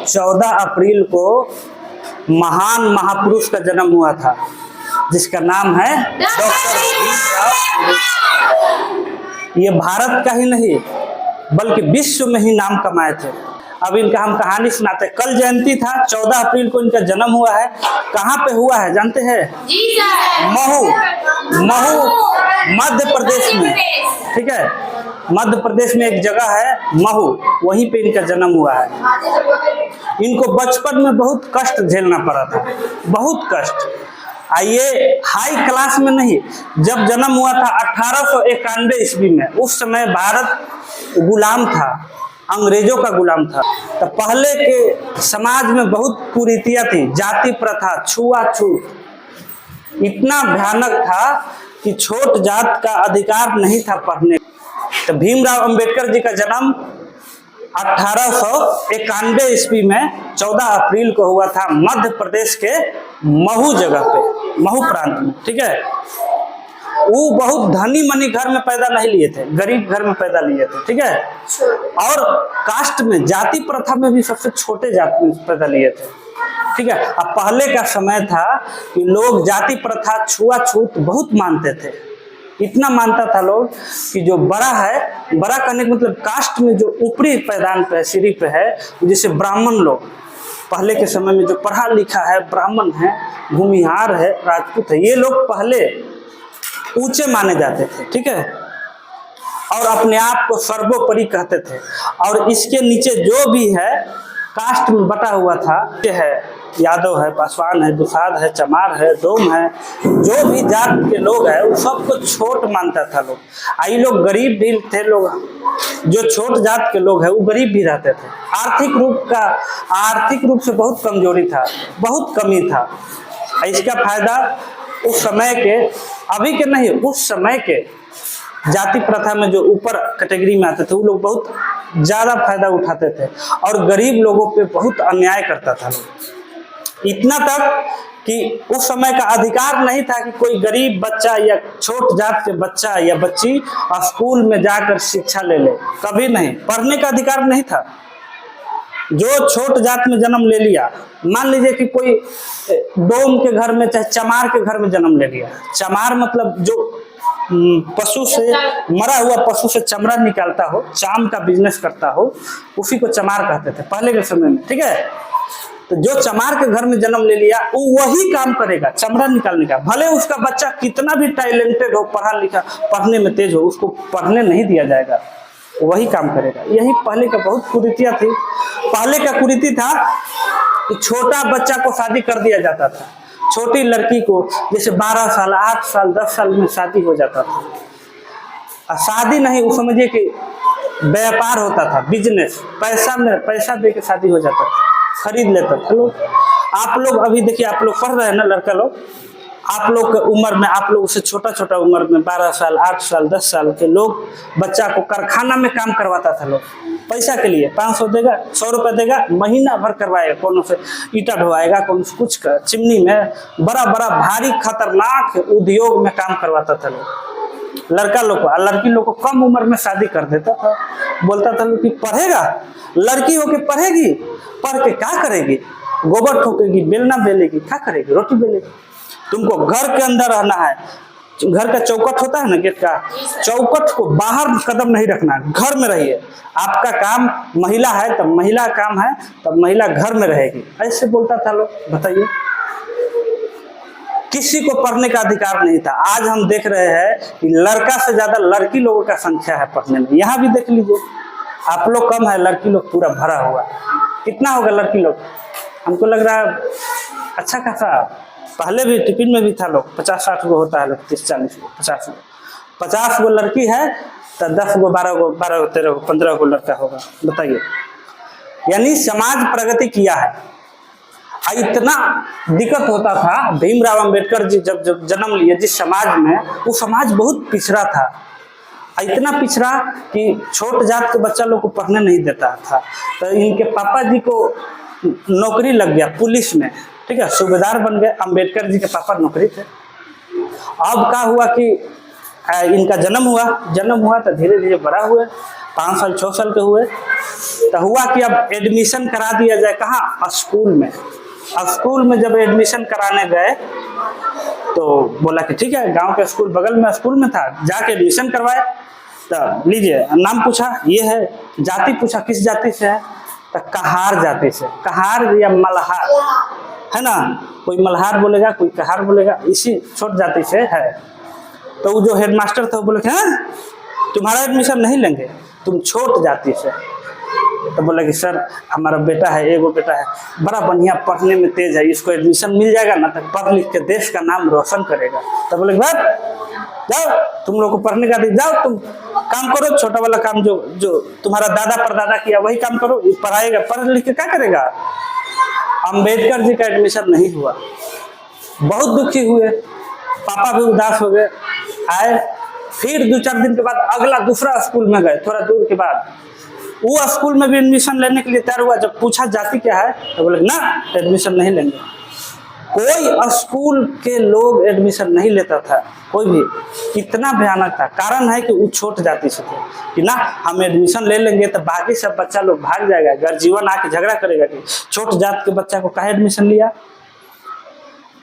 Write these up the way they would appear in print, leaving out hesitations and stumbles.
14 अप्रैल को महान महापुरुष का जन्म हुआ था जिसका नाम है डॉक्टर भीमराव अम्बेडकर। ये भारत का ही नहीं बल्कि विश्व में ही नाम कमाए थे। अब इनका हम कहानी सुनाते। कल जयंती था, 14 अप्रैल को इनका जन्म हुआ है। कहाँ पे हुआ है जानते हैं? महू मध्य प्रदेश में। ठीक है, मध्य प्रदेश में एक जगह है महू, वहीं पे इनका जन्म हुआ है। इनको बचपन में बहुत कष्ट झेलना पड़ा था, बहुत कष्ट। आइए हाई क्लास में नहीं, जब जन्म हुआ था 1891 ईस्वी में, उस समय भारत गुलाम था, अंग्रेजों का गुलाम था। तो पहले के समाज में बहुत कुरीतियां थी, जाति प्रथा, छुआछूत इतना भयानक था कि छोट जात का अधिकार नहीं था पढ़ने। तो भीमराव अंबेडकर जी का जन्म 1891 ईस्वी में 14 अप्रैल को हुआ था, मध्य प्रदेश के महू जगह पे, महू प्रांत में। ठीक है, वो बहुत धनी मनी घर में पैदा नहीं लिए थे, गरीब घर में पैदा लिए थे। ठीक है, और कास्ट में, जाति प्रथा में भी सबसे छोटे जात में पैदा लिए थे। ठीक है, अब पहले का समय था कि लोग जाति प्रथा, छुआछूत बहुत मानते थे। इतना मानता था लोग कि जो बड़ा है, बड़ा करने का मतलब कास्ट में जो ऊपरी पैदान पे है, सीढ़ी पे है, जैसे ब्राह्मण लोग पहले के समय में जो पढ़ा लिखा है, ब्राह्मण है, भूमिहार है, राजपूत है, ये लोग पहले ऊंचे माने जाते थे। ठीक है, और अपने आप को सर्वोपरि कहते थे। और इसके नीचे जो भी है कास्ट में बटा हुआ था, ये है यादव है, पासवान है, दुसाध है, चमार है, डोम है, जो भी जात के लोग हैं वो सबको छोट मानता था लोग। आई लोग गरीब भी थे, लोग जो छोट जात के लोग हैं वो गरीब भी रहते थे। आर्थिक रूप से बहुत कमजोरी था, बहुत कमी था। इसका फायदा उस समय के, अभी के नहीं, उस समय के जाति प्रथा में जो ऊपर कैटेगरी में आते थे वो लोग बहुत ज्यादा फायदा उठाते थे और गरीब लोगों पे बहुत अन्याय करता था लोग। इतना तक कि उस समय का अधिकार नहीं था कि कोई गरीब बच्चा या छोट जात के बच्चा या बच्ची स्कूल में जाकर शिक्षा ले ले, कभी नहीं। पढ़ने का अधिकार नहीं था। जो छोट जात में जन्म ले लिया, मान लीजिए कि कोई डोम के घर में, चाहे चमार के घर में जन्म ले लिया। चमार मतलब जो पशु से, मरा हुआ पशु से चमड़ा निकालता हो, चाम का बिजनेस करता हो, उसी को चमार कहते थे पहले के समय में। ठीक है, तो जो चमार के घर में जन्म ले लिया वो वही काम करेगा चमड़ा निकालने का। भले उसका बच्चा कितना भी टैलेंटेड हो, पढ़ा लिखा, पढ़ने में तेज हो, उसको पढ़ने नहीं दिया जाएगा, वही काम करेगा। यही पहले का बहुत कुरीतियां थी। पहले का कुरीति था कि छोटा बच्चा को शादी कर दिया जाता था, छोटी लड़की को जैसे 12 साल, 8 साल, 10 साल में शादी हो जाता था। और शादी नहीं, वो समझिए कि व्यापार होता था, बिजनेस, पैसा दे के शादी हो जाता था, खरीद लेता था लोग। आप लोग अभी देखिए, आप लोग पढ़ रहे हैं ना, लड़का लोग, आप लोग के उम्र में, आप लोग से छोटा उम्र में 12 साल, 8 साल, 10 साल के लोग बच्चा को कारखाना में काम करवाता था लोग, पैसा के लिए। 500 देगा, 100 रुपये देगा, महीना भर करवाएगा, कौन से ईटा ढोवाएगा, कौन से कुछ कर, चिमनी में बड़ा भारी खतरनाक उद्योग में काम करवाता था लोग लड़का लोग को। लड़की लोग को कम उम्र में शादी कर देता था। बोलता था लोग कि पढ़ेगा, लड़की होके पढ़ेगी, पढ़ के क्या करेगी, गोबर ठोकेगी, बेलना बेलेगी, क्या करेगी, रोटी बेलेगी। तुमको घर के अंदर रहना है, घर का चौकट होता है ना, गेट का चौकट को बाहर कदम नहीं रखना, घर में रहिए। आपका काम महिला है तब महिला काम है, तब महिला घर में रहेगी, ऐसे बोलता था लोग। बताइए, किसी को पढ़ने का अधिकार नहीं था। आज हम देख रहे हैं कि लड़का से ज्यादा लड़की लोगों का संख्या है पढ़ने में। यहाँ भी देख लीजिए, आप लोग कम है, लड़की लोग पूरा भरा हुआ। कितना होगा लड़की लोग? हमको लग रहा है अच्छा खासा। पहले भी टिफिन में भी था लोग 50-60 गो होता है, 30-40 गो, 50 गो लड़की है तो 10 गो, 12 गो, 13 गो, 15 गो लड़का होगा। बताइए, यानी समाज प्रगति किया है। इतना दिक्कत होता था। भीमराव अंबेडकर जी जब जन्म लिए जिस समाज में, वो समाज बहुत पिछड़ा था। इतना पिछड़ा कि छोट जात के बच्चा लोग को पढ़ने नहीं देता था। तो इनके पापा जी को नौकरी लग गया पुलिस में। ठीक है, सूबेदार बन गए। अंबेडकर जी के पापा नौकरी थे। अब क्या हुआ कि इनका जन्म हुआ तो धीरे धीरे बड़ा हुए, 5 साल 6 साल के हुए तो हुआ कि अब एडमिशन करा दिया जाए। कहाँ? स्कूल में। स्कूल में जब एडमिशन कराने गए तो बोला कि ठीक है, गांव के स्कूल बगल में स्कूल में था, जाके एडमिशन करवाए। तो लीजिए, नाम पूछा, ये है, जाति पूछा किस जाति से है, तो कहार जाति से। कहार या मल्हार है ना, कोई मल्हार बोलेगा, कोई कहार बोलेगा, इसी छोट जाति से है। तो वो जो हेडमास्टर था वो बोले कि हाँ तुम्हारा एडमिशन नहीं लेंगे, तुम छोट जाति से। तो बोला कि सर हमारा बेटा है, एगो बेटा है, बड़ा बढ़िया पढ़ने में तेज है, इसको एडमिशन मिल जाएगा ना तो पढ़ लिख के देश का नाम रोशन करेगा। तो बोले बात जाओ, तुम लोग को पढ़ने का जाओ, तुम काम करो, छोटा वाला काम जो तुम्हारा दादा परदादा किया वही काम करो, पढ़ाएगा, पढ़ लिख के क्या करेगा। अंबेडकर जी का एडमिशन नहीं हुआ, बहुत दुखी हुए, पापा भी उदास हो गए। आए फिर 2-4 दिन के बाद अगला दूसरा स्कूल में गए, थोड़ा दूर के बाद वो स्कूल में भी एडमिशन लेने के लिए तैयार हुआ। जब पूछा जाति क्या है तो बोले ना एडमिशन नहीं लेंगे। कोई स्कूल के लोग एडमिशन नहीं लेता था, कोई भी। कितना भयानक था, कारण है कि वो छोट जाति से थे कि ना हम एडमिशन ले लेंगे तो बाकी सब बच्चा लोग भाग जाएगा, गर्जीवन आके झगड़ा करेगा कि छोट जात के बच्चा को काहे एडमिशन लिया।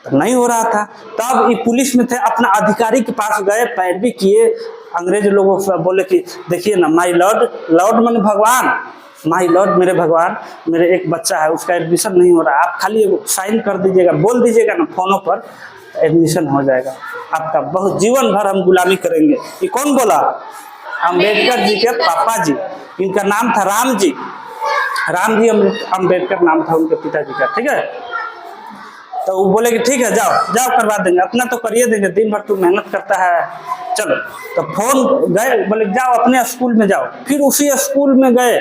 तो नहीं हो रहा था। तब ये पुलिस में थे, अपना अधिकारी के पास गए, पैरवी किए, अंग्रेज लोगों से बोले कि देखिए ना माई लॉर्ड, लॉर्ड माने भगवान, माई लॉर्ड मेरे भगवान, मेरे एक बच्चा है उसका एडमिशन नहीं हो रहा, आप खाली साइन कर दीजिएगा, बोल दीजिएगा ना फोनों पर, एडमिशन हो जाएगा आपका, बहुत जीवन भर हम गुलामी करेंगे। ये कौन बोला? अम्बेडकर जी के पापा जी, इनका नाम था राम जी अम्बेडकर नाम था उनके पिताजी का, ठीक है। तो वो बोले कि ठीक है जाओ जाओ करवा देंगे, अपना तो करिए देंगे, दिन भर तू मेहनत करता है, चलो। तो फोन गए, बोले जाओ अपने स्कूल में जाओ। फिर उसी स्कूल में गए,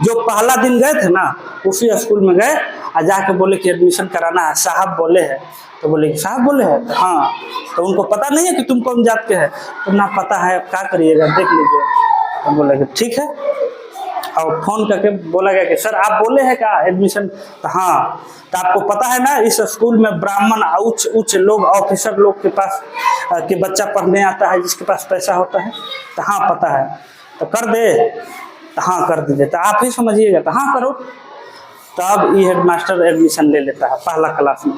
जो पहला दिन गए थे ना उसी स्कूल में गए और जाके बोले कि एडमिशन कराना है, साहब बोले हैं। तो बोले कि साहब बोले हैं? तो हाँ। तो उनको पता नहीं है कि तुम कौन जात के है? तो ना पता है, क्या करिएगा देख लीजिए। तो बोले कि ठीक है, और फोन करके बोला गया कि सर आप बोले हैं क्या एडमिशन? तो हाँ। तो आपको पता है ना इस स्कूल में ब्राह्मण उच्च लोग, ऑफिसर लोग के पास के बच्चा पढ़ने आता है, जिसके पास पैसा होता है? तो हाँ पता है। तो कर दे? तो हाँ कर दीजिए। तो आप ही समझिएगा। तो हाँ करो। तब ये हेडमास्टर एडमिशन ले लेता है पहला क्लास में।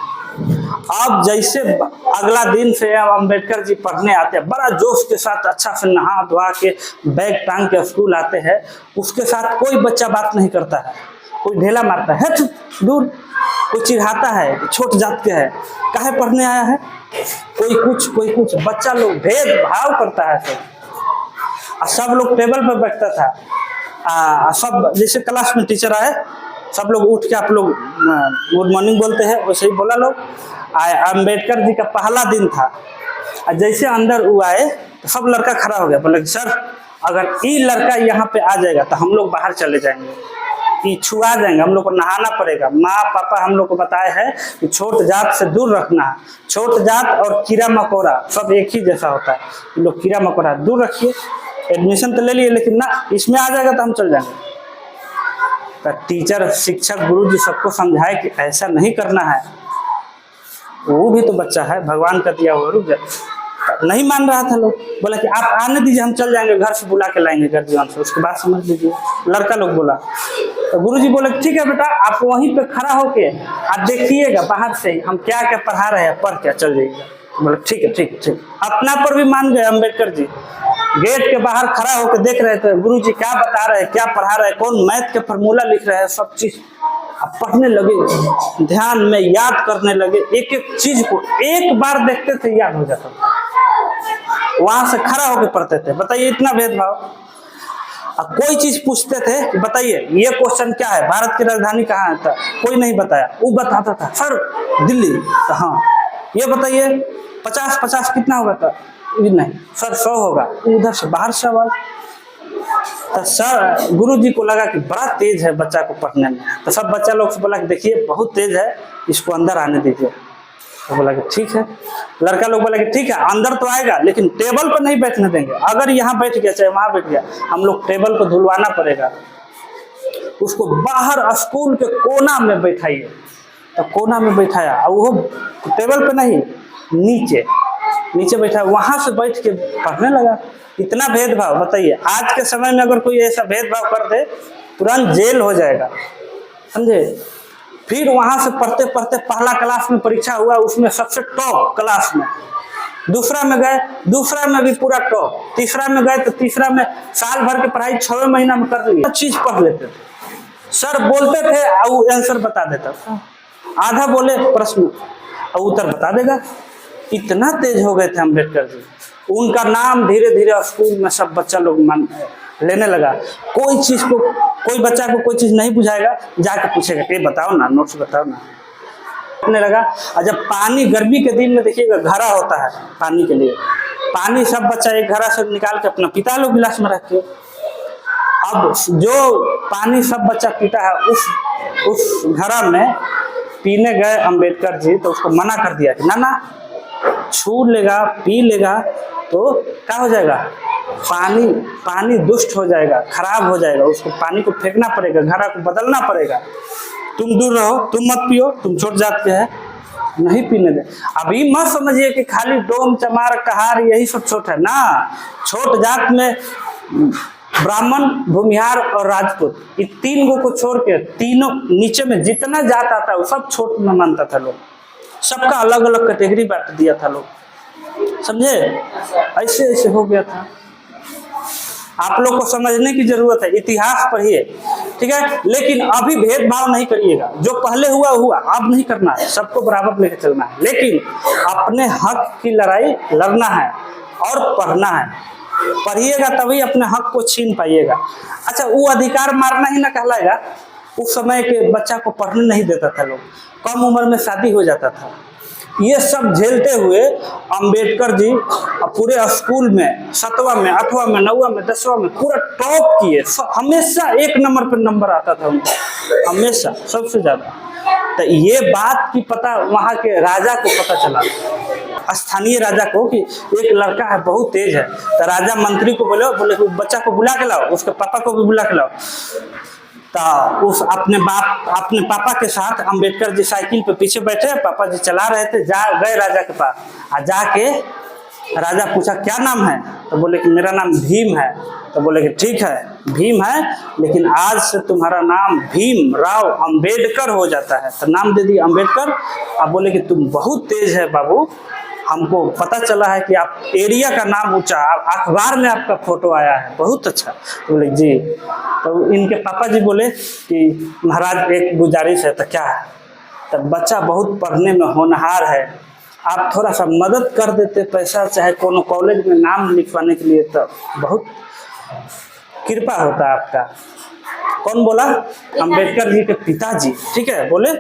अब जैसे अगला दिन से अब अम्बेडकर जी पढ़ने आते हैं, बड़ा जोश के साथ, अच्छा से नहा धोआ के बैग टांग के स्कूल आते हैं। उसके साथ कोई बच्चा बात नहीं करता है, कोई ढेला मारता है दूर, कोई चिढ़ाता है, छोट जात के है, काहे पढ़ने आया है, कोई कुछ बच्चा लोग भेदभाव करता है सब। सब लोग टेबल पर बैठता था, सब जैसे क्लास में टीचर आए, सब लोग उठ के आप लोग गुड मॉर्निंग बोलते हैं, वैसे ही बोला लोग। अम्बेडकर जी का पहला दिन था, जैसे अंदर वो आए तो सब लड़का खड़ा हो गया, बोले सर अगर ये लड़का यहाँ पे आ जाएगा तो हम लोग बाहर चले जाएंगे, ये छुआ जाएंगे, हम लोग को नहाना पड़ेगा। माँ पापा हम लोग को बताए हैं कि छोट जात से दूर रखना है, छोट जात और कीड़ा मकोड़ा सब एक ही जैसा होता है, ये लोग कीड़ा मकोड़ा दूर रखिए। एडमिशन तो ले लिए लेकिन ना इसमें आ जाएगा तो हम चल जाएंगे। तो टीचर, शिक्षक, गुरु जी सबको समझाए कि ऐसा नहीं करना है, वो भी तो बच्चा है, भगवान का दिया हुआ, रुक जाए। नहीं मान रहा था लोग, बोला कि आप आने दीजिए, हम चल जाएंगे, घर से बुला के लाएंगे गर्जियन से, उसके बाद समझ लीजिए। लड़का लोग बोला। तो गुरुजी बोले ठीक है बेटा, आप वहीं पे खड़ा होके आप देखिएगा बाहर से हम क्या क्या पढ़ा रहे हैं, पढ़ के चल जाइएगा। बोले ठीक है ठीक ठीक। अपना पर भी मान गए अम्बेडकर जी। गेट के बाहर खड़ा होकर देख रहे थे गुरुजी क्या बता रहे हैं, क्या पढ़ा रहे हैं, कौन मैथ के फॉर्मूला लिख रहे हैं, सब चीज अब पढ़ने लगे, ध्यान में याद करने लगे, एक एक चीज को एक बार देखते थे याद हो जाता था, वहां से खड़ा होकर पढ़ते थे। बताइए इतना भेदभाव। अब कोई चीज पूछते थे कि बताइए ये क्वेश्चन क्या है, भारत की राजधानी कहाँ है, था कोई नहीं बताया, वो बताता था सर दिल्ली। तो हाँ ये बताइए 50-50 कितना होगा, था नहीं सर 100 होगा, उधर से बाहर से आवाज। तो सर गुरुजी को लगा कि बड़ा तेज है बच्चा को पढ़ने में, तो सब बच्चा लोग से बोला कि देखिए बहुत तेज है, इसको अंदर आने दीजिए। तो बोला कि ठीक है। लड़का लोग बोला कि ठीक है अंदर तो आएगा लेकिन टेबल पर नहीं बैठने देंगे, अगर यहाँ बैठ गया चाहे वहां बैठ गया, हम लोग टेबल को धुलवाना पड़ेगा, उसको बाहर स्कूल के कोना में बैठाइए। तो कोना में बैठाया, और वो टेबल पे नहीं नीचे, नीचे बैठा, वहां से बैठ के पढ़ने लगा। इतना भेदभाव, बताइए आज के समय में अगर कोई ऐसा भेदभाव कर दे तुरंत जेल हो जाएगा, समझे। फिर वहां से पढ़ते पढ़ते पहला क्लास में परीक्षा हुआ, उसमें सबसे टॉप क्लास में, दूसरा में गए, दूसरा में भी पूरा टॉप, तीसरा में गए तो तीसरा में साल भर की पढ़ाई 6 महीना में कर ली, चीज पढ़ लेते थे। सर बोलते थे और आंसर बता देता था, आधा बोले प्रश्न और उत्तर बता देगा। इतना तेज हो गए थे अम्बेडकर जी। उनका नाम धीरे धीरे स्कूल में सब बच्चा लोग लेने लगा। कोई चीज को, कोई बच्चा को कोई चीज नहीं बुझाएगा, जाके पूछेगा ये बताओ ना, नोट्स बताओ ना, ने लगा। और जब पानी गर्मी के दिन में देखिएगा घड़ा होता है पानी के लिए, पानी सब बच्चा एक घड़ा से निकाल के अपना पीता लो गिलास में रख के। अब जो पानी सब बच्चा पीता है उस घड़ा में पीने गए अम्बेडकर जी, तो उसको मना कर दिया कि ना ना, छू लेगा पी लेगा तो क्या हो जाएगा, पानी दुष्ट हो जाएगा, खराब हो जाएगा, उसको पानी को फेंकना पड़ेगा, घड़ा को बदलना पड़ेगा, तुम दूर रहो, तुम मत पियो, तुम छोट जात के है, नहीं पीने दे। अभी मत समझिए कि खाली डोम चमार कहार यही सब छोट है ना। छोट जात में ब्राह्मण, भूमिहार और राजपूत, ये 3 गो को छोड़ के तीनों नीचे में जितना जात आता है वो सब छोट में मानता था लोग, सबका अलग अलग कैटेगरी बांट दिया था लोग, समझे। ऐसे ऐसे हो गया था। आप लोग को समझने की जरूरत है, इतिहास पढ़िए, ठीक है। लेकिन अभी भेदभाव नहीं करिएगा, जो पहले हुआ हुआ, अब नहीं करना है, सबको बराबर लेकर चलना है। लेकिन अपने हक की लड़ाई लड़ना है और पढ़ना है। पढ़िएगा तभी अपने हक को छीन पाइएगा। अच्छा, वो अधिकार मारना ही ना कहलाएगा। उस समय के बच्चा को पढ़ने नहीं देता था लोग, कम उम्र में शादी हो जाता था। ये सब झेलते हुए अंबेडकर जी पूरे स्कूल में 7वां में, 8वां में, 9वां में, 10वां में पूरा टॉप किए। हमेशा 1 नंबर पर नंबर आता था उनको, हमेशा सबसे ज्यादा। तो ये बात की पता वहां के राजा को पता चला, स्थानीय राजा को, कि एक लड़का है बहुत तेज है। तो राजा मंत्री को बोले बच्चा को बुला के लाओ, उसके पापा को भी बुला के लाओ। तो उस अपने पापा के साथ अंबेडकर जी साइकिल पे पीछे बैठे, पापा जी चला रहे थे, गए राजा के पास। और जाके राजा पूछा क्या नाम है, तो बोले कि मेरा नाम भीम है। तो बोले कि ठीक है भीम है, लेकिन आज से तुम्हारा नाम भीम राव अंबेडकर हो जाता है। तो नाम दे दिया अम्बेडकर। अब बोले कि तुम बहुत तेज है बाबू, हमको पता चला है कि आप एरिया का नाम ऊंचा, अखबार में आपका फोटो आया है, बहुत अच्छा। तो बोले जी। तो इनके पापा जी बोले कि महाराज एक गुजारिश है। तो क्या है? तो बच्चा बहुत पढ़ने में होनहार है, आप थोड़ा सा मदद कर देते, पैसा चाहे कोनो कॉलेज में नाम लिखवाने के लिए, तो बहुत कृपा होता है आपका। कौन बोला? अंबेडकर जी के पिताजी, ठीक है बोले।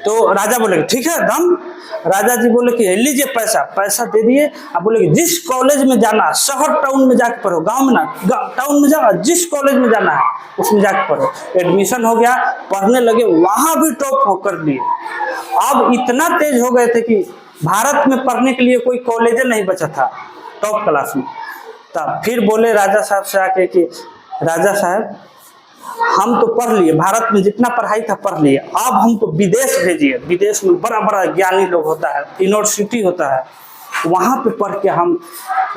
तो राजा बोले ठीक है दम। राजा जी बोले कि लीजिए पैसा दे दिए। अब बोले कि जिस कॉलेज में जाना, शहर टाउन में जाके पढ़ो, गांव में ना, टाउन में जाओ, जिस कॉलेज में जाना है उसमें जाके पढ़ो। एडमिशन हो गया, पढ़ने लगे, वहां भी टॉप होकर लिए। अब इतना तेज हो गए थे कि भारत में पढ़ने के लिए कोई कॉलेज नहीं बचा था टॉप क्लास में। तब फिर बोले राजा साहब से आके कि राजा साहब हम तो पढ़ लिए, भारत में जितना पढ़ाई था पढ़ लिए, अब हमको विदेश भेजिए। विदेश में बड़ा बड़ा ज्ञानी लोग होता है, यूनिवर्सिटी होता है, वहाँ पे पढ़ के हम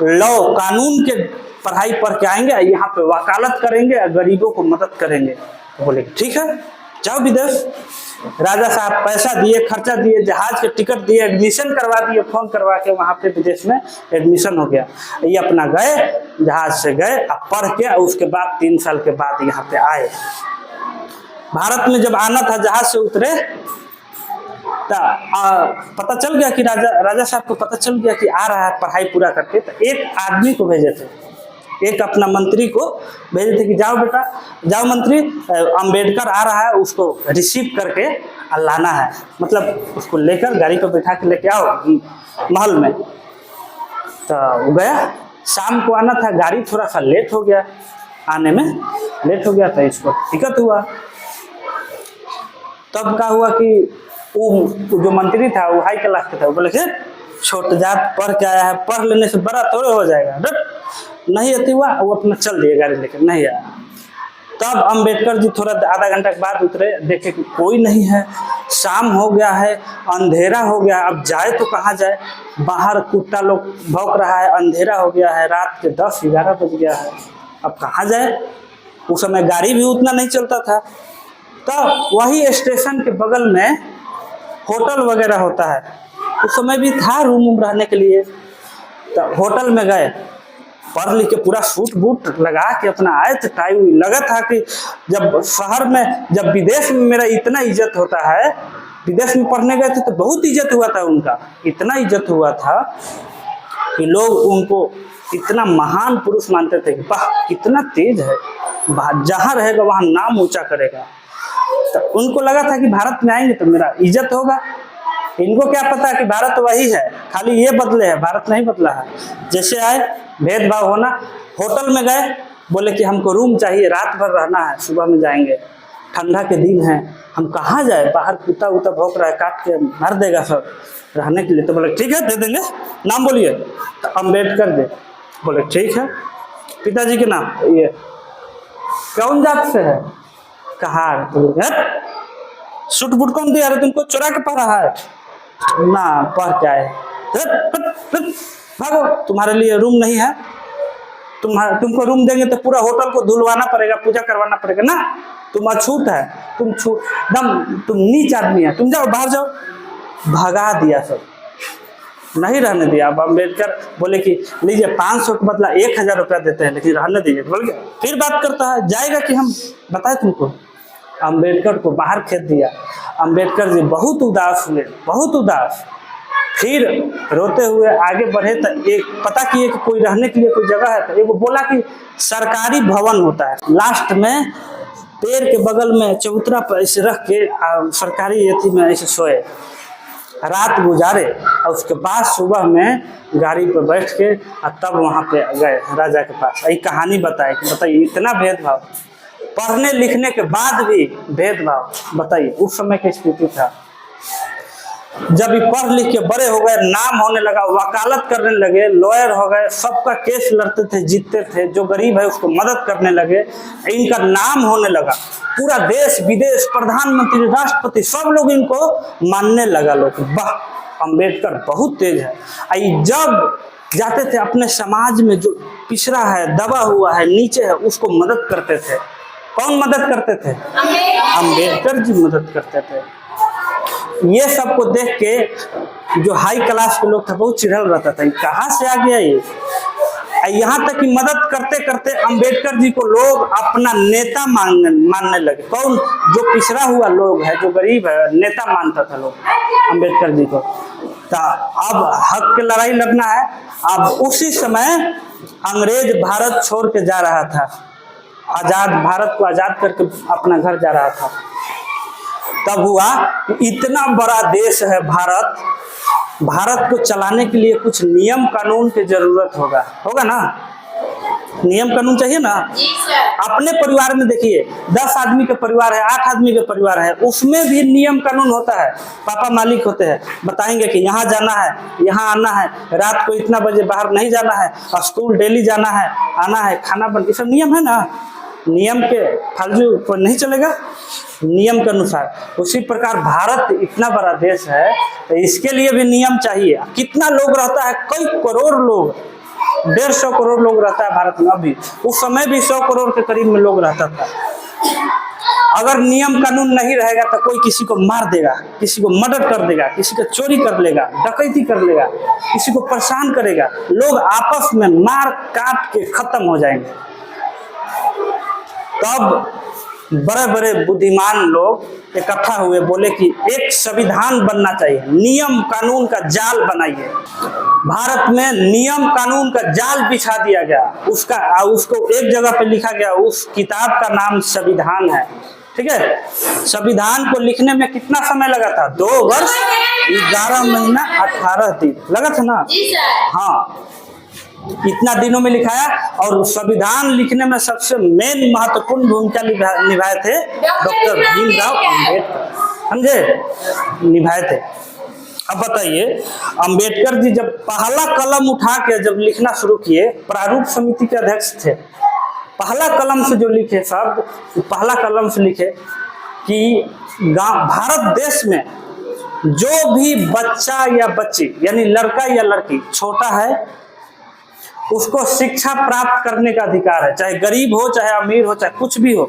लॉ कानून के पढ़ाई पढ़ के आएंगे, यहाँ पे वकालत करेंगे, गरीबों को मदद करेंगे। तो बोले ठीक है जाओ विदेश। राजा साहब पैसा दिए, खर्चा दिए, जहाज के टिकट दिए, एडमिशन करवा दिए, फोन करवा के वहाँ पे विदेश में एडमिशन हो गया। ये अपना गए, जहाज से गए, अब पढ़ के, उसके बाद 3 साल के बाद यहाँ पे आए। भारत में जब आना था जहाज से उतरे, तो पता चल गया कि राजा साहब को पता चल गया कि आ रहा है पढ़ाई पूरा करके। तो एक आदमी को भेजे थे, एक अपना मंत्री को भेजे थे कि जाओ बेटा, जाओ मंत्री, अंबेडकर आ रहा है, उसको रिसीव करके लाना है, मतलब उसको लेकर गाड़ी पर बैठा के लेके आओ महल में। तो वो गया, शाम को आना था, गाड़ी थोड़ा सा लेट हो गया, आने में लेट हो गया, तो इसको दिक्कत हुआ। तब क्या हुआ कि वो जो मंत्री था वो हाई क्लास का था, वो बोले छोट जात पढ़ के आया है, पढ़ लेने से बड़ा थोड़े हो जाएगा, नहीं अति हुआ, वो अपना चल दिया गाड़ी लेकर, नहीं आया। तब अंबेडकर जी थोड़ा आधा घंटा के बाद उतरे, देखे कि कोई नहीं है, शाम हो गया है, अंधेरा हो गया, अब जाए तो कहाँ जाए, बाहर कुत्ता लोग भौंक रहा है, अंधेरा हो गया है, रात के 10-11 बज गया है, अब कहाँ जाए। उस समय गाड़ी भी उतना नहीं चलता था। तब वही स्टेशन के बगल में होटल वगैरह होता है, उस समय भी था रूम रहने के लिए। तो होटल में गए, पढ़ लिख के पूरा सूट बूट लगा के अपना आए थे, टाई लगा था कि जब शहर में, जब विदेश में मेरा इतना इज्जत होता है, विदेश में पढ़ने गए थे तो बहुत इज्जत हुआ था उनका, इतना इज्जत हुआ था कि लोग उनको इतना महान पुरुष मानते थे कि वाह कितना तेज है, जहाँ रहेगा वहाँ नाम ऊंचा करेगा। तो उनको लगा था कि भारत में आएंगे तो मेरा इज्जत होगा। इनको क्या पता कि भारत वही है, खाली ये बदले है, भारत नहीं बदला है। जैसे आए भेदभाव होना। होटल में गए, बोले कि हमको रूम चाहिए, रात भर रहना है, सुबह में जाएंगे, ठंडा के दिन है, हम कहाँ जाए, बाहर कुत्ता उता भौंक रहा है, काट के मार देगा सब रहने के लिए। तो बोले ठीक है दे देंगे, नाम बोलिए। तो अम्बेडकर दे, बोले ठीक है। पिताजी के नाम, ये कौन जात से है, कहार। सूट बूट कौन दिया रहे तुमको, चुरा के पढ़ा है ना, पढ़ के आए, भागो, तुम्हारे लिए रूम नहीं है, तुमको रूम देंगे तो पूरा होटल को धुलवाना पड़ेगा, पूजा करवाना पड़ेगा ना, तुम अछूत है, तुम नीच आदमी है, तुम जाओ बाहर जाओ। भगा दिया सब, नहीं रहने दिया। अब अम्बेडकर बोले कि लीजिए 500 के बदला 1000 रुपया देते हैं, लेकिन रहने दीजिए। बोल गया, फिर बात करता है, जाएगा कि हम बताए तुमको। अम्बेडकर को बाहर खेद दिया। अम्बेडकर जी बहुत उदास हुए, बहुत उदास। फिर रोते हुए आगे बढ़े तो एक पता किए कि कोई रहने के लिए कोई जगह है, तो एक बोला कि सरकारी भवन होता है, लास्ट में पेड़ के बगल में चबूतरा पर ऐसे रख के सरकारी एथी में ऐसे सोए, रात गुजारे, और उसके बाद सुबह में गाड़ी पर बैठ के तब वहाँ पे गए राजा के पास। यही कहानी बताइए इतना भेदभाव, पढ़ने लिखने के बाद भी भेदभाव, बताइए उस समय की स्थिति था। जब ये पढ़ लिख के बड़े हो गए, नाम होने लगा, वकालत करने लगे, लॉयर हो गए, सबका केस लड़ते थे, जीतते थे, जो गरीब है उसको मदद करने लगे, इनका नाम होने लगा, पूरा देश विदेश, प्रधानमंत्री, राष्ट्रपति, सब लोग इनको मानने लगा। लोग वाह अम्बेडकर बहुत तेज है। जब जाते थे अपने समाज में जो पिछड़ा है, दबा हुआ है, नीचे है, उसको मदद करते थे। कौन मदद करते थे? अम्बेडकर जी मदद करते थे। ये सबको देख के जो हाई क्लास के लोग थे बहुत चिढ़ल रहता था, कहाँ से आ गया ये। यहाँ तक कि मदद करते करते अम्बेडकर जी को लोग अपना नेता मानने लगे। कौन? जो पिछड़ा हुआ लोग है, जो गरीब है, नेता मानता था लोग अम्बेडकर जी को। तो अब हक की लड़ाई लड़ना है। अब उसी समय अंग्रेज भारत छोड़ के जा रहा था, आजाद भारत को आजाद करके अपना घर जा रहा था। तब हुआ इतना बड़ा देश है भारत, भारत को चलाने के लिए कुछ नियम कानून की जरूरत होगा ना, नियम कानून चाहिए ना। अपने परिवार में देखिए 10 आदमी का परिवार है, 8 आदमी का परिवार है, उसमें भी नियम कानून होता है। पापा मालिक होते हैं, बताएंगे कि यहाँ जाना है, यहाँ आना है, रात को इतना बजे बाहर नहीं जाना है, स्कूल डेली जाना है, आना है, खाना बन, ये सब नियम है ना। नियम के फालतू पर नहीं चलेगा, नियम के अनुसार। उसी प्रकार भारत इतना बड़ा देश है तो इसके लिए भी नियम चाहिए। कितना लोग रहता है, कई करोड़ लोग, 150 करोड़ लोग रहता है भारत में अभी। उस समय भी 100 करोड़ के करीब में लोग रहता था। अगर नियम कानून नहीं रहेगा तो कोई किसी को मार देगा, किसी को मर्डर कर देगा, किसी को चोरी कर लेगा, डकैती कर लेगा, किसी को परेशान करेगा, लोग आपस में मार काट के खत्म हो जाएंगे। तब बड़े बड़े बुद्धिमान लोग इकट्ठा हुए, बोले कि एक संविधान बनना चाहिए, नियम कानून का जाल बनाइए। भारत में नियम कानून का जाल बिछा दिया गया, उसको एक जगह पे लिखा गया। उस किताब का नाम संविधान है, ठीक है। संविधान को लिखने में कितना समय लगा था? 2 वर्ष 11 महीना 18 दिन लगा था ना। हाँ, इतना दिनों में लिखाया। और संविधान लिखने में सबसे मेन महत्वपूर्ण भूमिका निभाए थे डॉक्टर भीमराव अम्बेडकर, समझे, निभाए थे। अब बताइए, अम्बेडकर जी जब पहला कलम उठा के जब लिखना शुरू किए, प्रारूप समिति के अध्यक्ष थे, पहला कलम से जो लिखे शब्द, पहला कलम से लिखे कि भारत देश में जो भी बच्चा या बच्ची यानी लड़का या लड़की छोटा है उसको शिक्षा प्राप्त करने का अधिकार है, चाहे गरीब हो चाहे अमीर हो चाहे कुछ भी हो,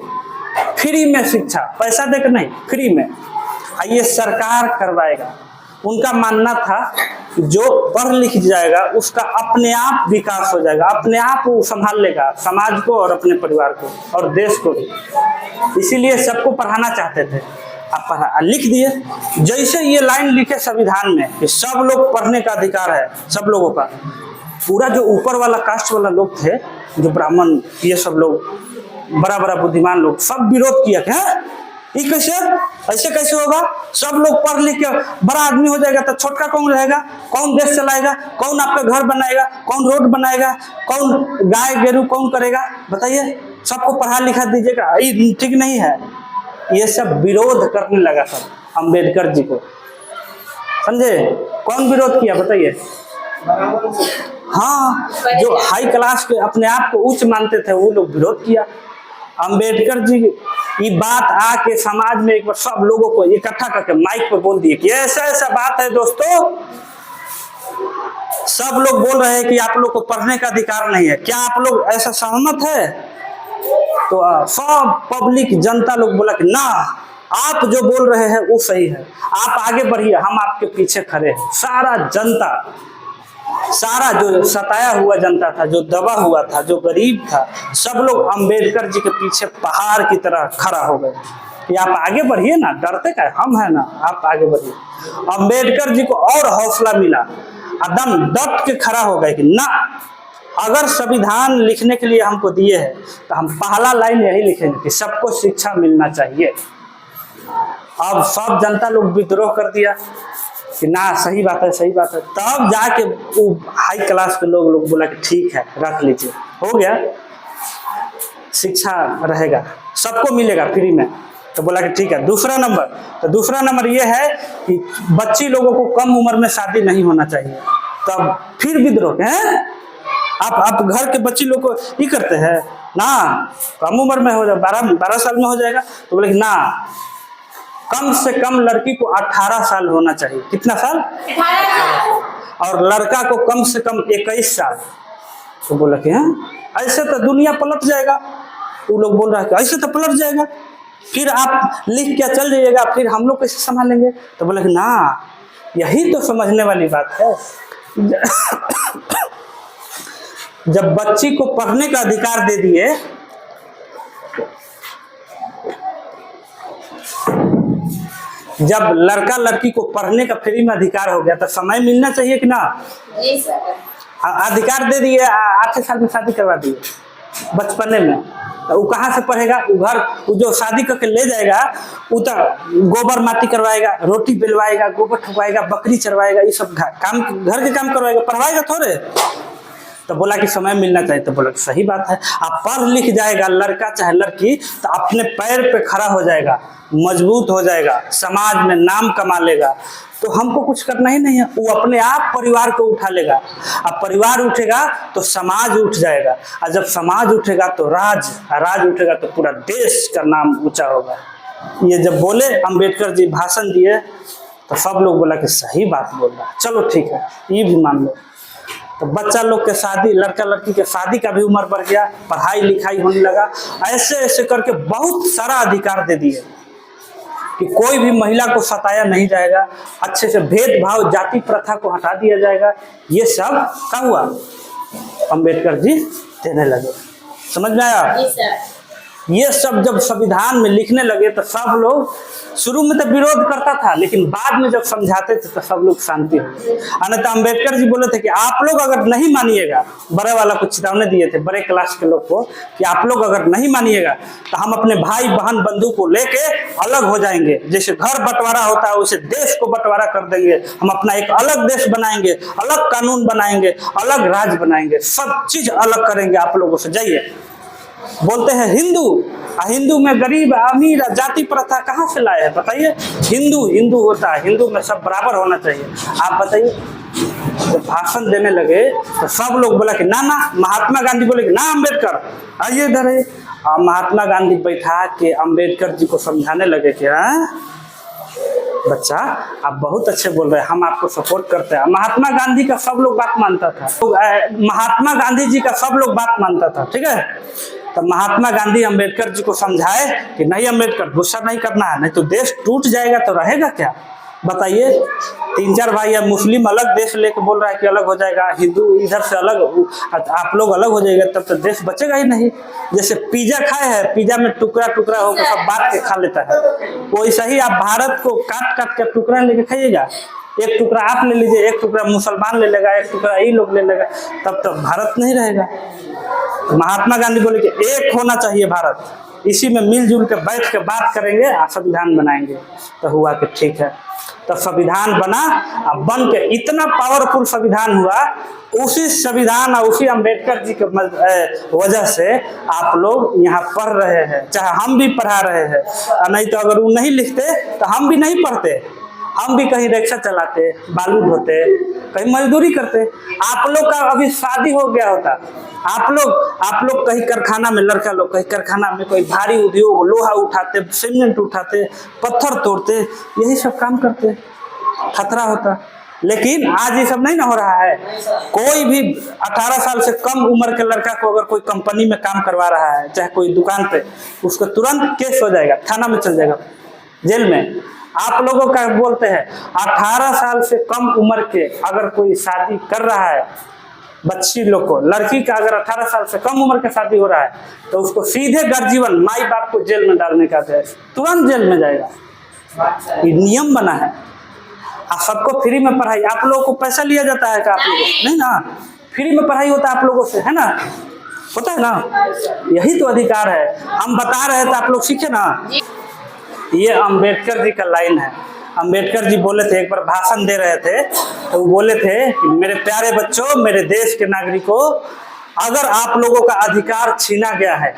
फ्री में शिक्षा, पैसा देकर नहीं, फ्री में। ये सरकार करवाएगा। उनका मानना था जो पढ़ लिख जाएगा उसका अपने आप विकास हो जाएगा, अपने आप वो संभाल लेगा समाज को और अपने परिवार को और देश को भी। इसीलिए सबको पढ़ाना चाहते थे। आप लिख दिए, जैसे ये लाइन लिखे संविधान में कि सब लोग पढ़ने का अधिकार है, सब लोगों का, पूरा जो ऊपर वाला कास्ट वाला लोग थे, जो ब्राह्मण, ये सब लोग बड़ा बड़ा बुद्धिमान लोग, सब विरोध किया कि ये कैसे, ऐसे कैसे होगा, सब लोग पढ़ लिख के बड़ा आदमी हो जाएगा तो छोटका कौन रहेगा, कौन देश चलाएगा, कौन आपका घर बनाएगा, कौन रोड बनाएगा, कौन गाय गेरू कौन करेगा, बताइए। सबको पढ़ा लिखा दीजिएगा, ये ठीक नहीं है। ये सब विरोध करने लगा सब अंबेडकर जी को, समझे। कौन विरोध किया बताइए? हाँ, जो हाई क्लास के अपने आप को उच्च मानते थे वो लोग विरोध किया। अंबेडकर जी ये बात आके समाज में एक बार सब लोगों को इकट्ठा करके माइक पर बोल दिए कि ऐसा ऐसा बात है दोस्तों, सब लोग बोल रहे हैं कि आप लोग को पढ़ने का अधिकार नहीं है, क्या आप लोग ऐसा सहमत है? तो सब पब्लिक जनता लोग बोला कि ना, आप जो बोल रहे हैं वो सही है, आप आगे बढ़िए, हम आपके पीछे खड़े हैं। सारा जनता, सारा जो सताया हुआ जनता था, जो दबा हुआ था, जो गरीब था, सब लोग अंबेडकर जी के पीछे पहाड़ की तरह खड़ा हो गए कि आप आगे बढ़िए ना, डरते क्या, हम है ना, आप आगे बढ़िए। अंबेडकर जी को और हौसला मिला, एकदम डट के खड़ा हो गए कि ना, अगर संविधान लिखने के लिए हमको दिए हैं तो हम पहला लाइन यही लिखेंगे कि सबको शिक्षा मिलना चाहिए। अब सब जनता लोग विद्रोह कर दिया कि ना, सही बात है, सही बात है। तब जाके वो हाई क्लास के लोग बोला कि ठीक है, रख लीजिए, हो गया, शिक्षा रहेगा, सबको मिलेगा फ्री में। तो बोला कि ठीक है। दूसरा नंबर, तो दूसरा नंबर ये है कि बच्ची लोगों को कम उम्र में शादी नहीं होना चाहिए। तब फिर विद्रोह है, आप घर के बच्ची लोग को ये करते हैं ना, कम उम्र में हो जाए, 12 साल में हो जाएगा। तो बोले कि ना, कम से कम लड़की को 18 साल होना चाहिए। कितना साल? 18। और लड़का को कम से कम 21 साल। तो बोला कि ऐसे तो दुनिया पलट जाएगा। वो लोग बोल रहा है कि ऐसे तो पलट जाएगा, फिर आप लिख के चल जाइएगा, फिर हम लोग कैसे संभालेंगे? तो बोला कि ना, यही तो समझने वाली बात है। जब बच्ची को पढ़ने का अधिकार दे दिए, जब लड़का लड़की को पढ़ने का फ्री में अधिकार हो गया तो समय मिलना चाहिए कि ना? अधिकार दे दिए, 8 साल में शादी करवा दिए बचपने में, तो वो कहाँ से पढ़ेगा? वो घर, वो जो शादी करके ले जाएगा वो तो गोबर माटी करवाएगा, रोटी बेलवाएगा, गोबर ठुकवाएगा, बकरी चरवाएगा, ये सब काम, घर के काम करवाएगा, पढ़वाएगा थोड़े। तो बोला कि समय मिलना चाहिए। तो बोला कि सही बात है, आप पढ़ लिख जाएगा लड़का चाहे लड़की तो अपने पैर पे खड़ा हो जाएगा, मजबूत हो जाएगा, समाज में नाम कमा लेगा, तो हमको कुछ करना ही नहीं है। वो अपने आप परिवार को उठा लेगा। अब परिवार उठेगा तो समाज उठ जाएगा, और जब समाज उठेगा तो राज उठेगा तो पूरा देश का नाम ऊंचा होगा। ये जब बोले अंबेडकर जी, भाषण दिए, तो सब लोग बोला कि सही बात बोल रहा है, चलो ठीक है, ये भी मान लो। तो बच्चा लोग के शादी, लड़का लड़की के शादी का भी उम्र बढ़ गया, पढ़ाई लिखाई होने लगा, ऐसे ऐसे करके बहुत सारा अधिकार दे दिए कि कोई भी महिला को सताया नहीं जाएगा, अच्छे से भेदभाव, जाति प्रथा को हटा दिया जाएगा। ये सब क्या हुआ? अंबेडकर जी देने लगे। समझ में आया? ये सब जब संविधान में लिखने लगे तो सब लोग, शुरू में तो विरोध करता था, लेकिन बाद में जब समझाते थे तो सब लोग शांति हो गए। अन्यथा अंबेडकर जी बोले थे कि आप लोग अगर नहीं मानिएगा, बड़े वाला को चेतावनी दिए थे बड़े क्लास के लोग को कि आप लोग अगर नहीं मानिएगा तो हम अपने भाई बहन बंधु को लेके अलग हो जाएंगे। जैसे घर बंटवारा होता है वैसे देश को बंटवारा कर देंगे, हम अपना एक अलग देश बनाएंगे, अलग कानून बनाएंगे, अलग राज्य बनाएंगे, सब चीज अलग करेंगे आप लोगों से। जाइए, बोलते हैं हिंदू में गरीब अमीर जाति प्रथा कहाँ से लाए हैं बताइए? हिंदू होता है, हिंदू में सब बराबर होना चाहिए। आप बताइए, जब भाषण देने लगे तो सब लोग बोला कि ना ना, महात्मा गांधी बोले कि ना अम्बेडकर आइए इधर है। और महात्मा गांधी बैठा के अम्बेडकर जी को समझाने लगे कि बच्चा आप बहुत अच्छे बोल रहे हैं, हम आपको सपोर्ट करते हैं। महात्मा गांधी का सब लोग बात मानता था, महात्मा गांधी जी का सब लोग बात मानता था, ठीक है। तो महात्मा गांधी अम्बेडकर जी को समझाए कि नहीं अम्बेडकर, गुस्सा नहीं करना है, नहीं तो देश टूट जाएगा तो रहेगा क्या। बताइए, 3-4 भाई है, मुस्लिम अलग देश लेके बोल रहा है कि अलग हो जाएगा, हिंदू इधर से अलग, आप लोग अलग हो जाएगा, तब तो देश बचेगा ही नहीं। जैसे पिज्जा खाए हैं, पिज्जा में टुकड़ा टुकड़ा होकर सब बांट के खा लेता है, वैसा ही आप भारत को काट काट के टुकड़ा लेके खाइएगा। एक टुकड़ा आप ले लीजिए, एक टुकड़ा मुसलमान ले लेगा, एक टुकड़ा यही लोग ले लेगा, तब तो भारत नहीं रहेगा। महात्मा गांधी बोले कि एक होना चाहिए भारत, इसी में मिलजुल के बैठ के बात करेंगे और संविधान बनाएंगे। तो हुआ कि ठीक है, तो संविधान बना, अब बन के इतना पावरफुल संविधान हुआ। उसी संविधान और उसी अम्बेडकर जी के वजह से आप लोग यहाँ पढ़ रहे हैं, चाहे हम भी पढ़ा रहे हैं, नहीं तो अगर वो नहीं लिखते तो हम भी नहीं पढ़ते, हम भी कहीं रिक्शा चलाते, बालू ढोते, कहीं मजदूरी करते। आप लोग का अभी शादी हो गया होता, आप लोग कहीं कारखाना में, लड़का लोग कहीं कारखाना में कोई भारी उद्योग, लोहा उठाते, सीमेंट उठाते, पत्थर तोड़ते, यही सब काम करते, खतरा होता। लेकिन आज ये सब नहीं ना हो रहा है। कोई भी 18 साल से कम उम्र के लड़का को अगर कोई कंपनी में काम करवा रहा है, चाहे कोई दुकान पे, उसको तुरंत केस हो जाएगा, थाना में चल जाएगा, जेल में। आप लोगों का बोलते हैं 18 साल से कम उम्र के अगर कोई शादी कर रहा है, बच्ची लोग को, लड़की का अगर 18 साल से कम उम्र का शादी हो रहा है तो उसको सीधे गर्जीवन माई बाप को जेल में डालने का है, तुरंत जेल में जाएगा। ये नियम बना है। आप सबको फ्री में पढ़ाई, आप लोगों को पैसा लिया जाता है क्या? आप लोगों नहीं ना, फ्री में पढ़ाई होता है आप लोगों से, है ना, होता है ना। यही तो अधिकार है, हम बता रहे थे, आप लोग सीखे ना। ये अम्बेडकर जी का लाइन है। अम्बेडकर जी बोले थे, एक बार भाषण दे रहे थे तो वो बोले थे कि मेरे प्यारे बच्चों, मेरे देश के नागरिकों, अगर आप लोगों का अधिकार छीना गया है,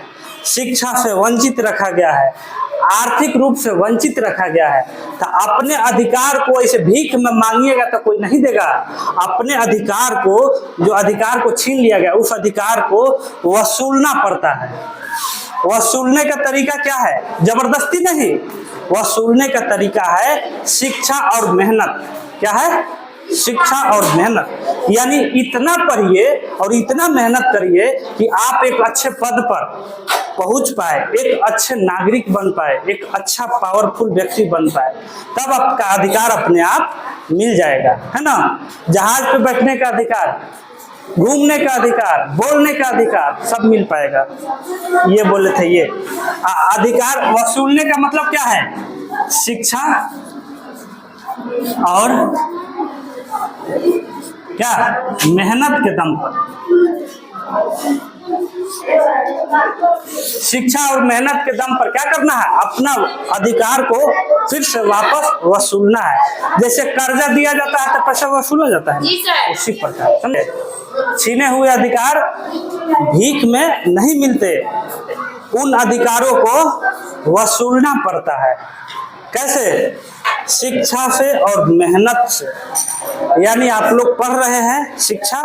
शिक्षा से वंचित रखा गया है, आर्थिक रूप से वंचित रखा गया है, तो अपने अधिकार को ऐसे भीख में मांगिएगा तो कोई नहीं देगा। अपने अधिकार को, जो अधिकार को छीन लिया गया, उस अधिकार को वसूलना पड़ता है। वसूलने का तरीका क्या है? जबरदस्ती नहीं, वसूलने का तरीका है शिक्षा और मेहनत। क्या है? शिक्षा और मेहनत। यानी इतना पढ़िए और इतना मेहनत करिए कि आप एक अच्छे पद पर पहुंच पाए, एक अच्छे नागरिक बन पाए, एक अच्छा पावरफुल व्यक्ति बन पाए, तब आपका अधिकार अपने आप मिल जाएगा, है ना। जहाज पे बैठने का अधिकार, घूमने का अधिकार, बोलने का अधिकार, सब मिल पाएगा। ये बोले थे। ये अधिकार वसूलने का मतलब क्या है? शिक्षा और क्या, मेहनत के दम पर। शिक्षा और मेहनत के दम पर क्या करना है? अपना अधिकार को फिर से वापस वसूलना है। जैसे कर्जा दिया जाता है तो पैसा वसूला जाता है, उसी प्रकार, समझे। छीने हुए अधिकार भीख में नहीं मिलते, उन अधिकारों को वसूलना पड़ता है। कैसे? शिक्षा से और मेहनत से। यानी आप लोग पढ़ रहे हैं शिक्षा,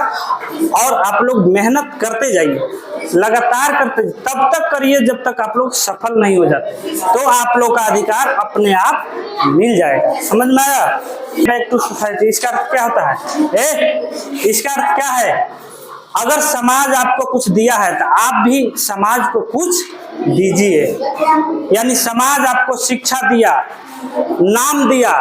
और आप लोग मेहनत करते जाइए, लगातार करते, तब तक करिए जब तक आप लोग सफल नहीं हो जाते, तो आप लोग का अधिकार अपने आप मिल जाएगा। समझ में आया? बैक टू सोसाइटी, इसका अर्थ क्या होता है? इसका अर्थ क्या है? अगर समाज आपको कुछ दिया है तो आप भी समाज को कुछ दीजिए। यानी समाज आपको शिक्षा दिया, नाम दिया,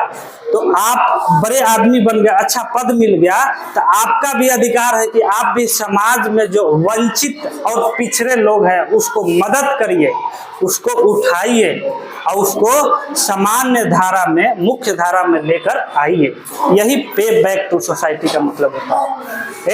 तो आप बड़े आदमी बन गए, अच्छा पद मिल गया, तो आपका भी अधिकार है कि आप भी समाज में जो वंचित और पिछड़े लोग हैं उसको मदद करिए, उसको उठाइए और उसको सामान्य धारा में, मुख्य धारा में लेकर आइए। यही पे बैक टू सोसाइटी का मतलब होता है।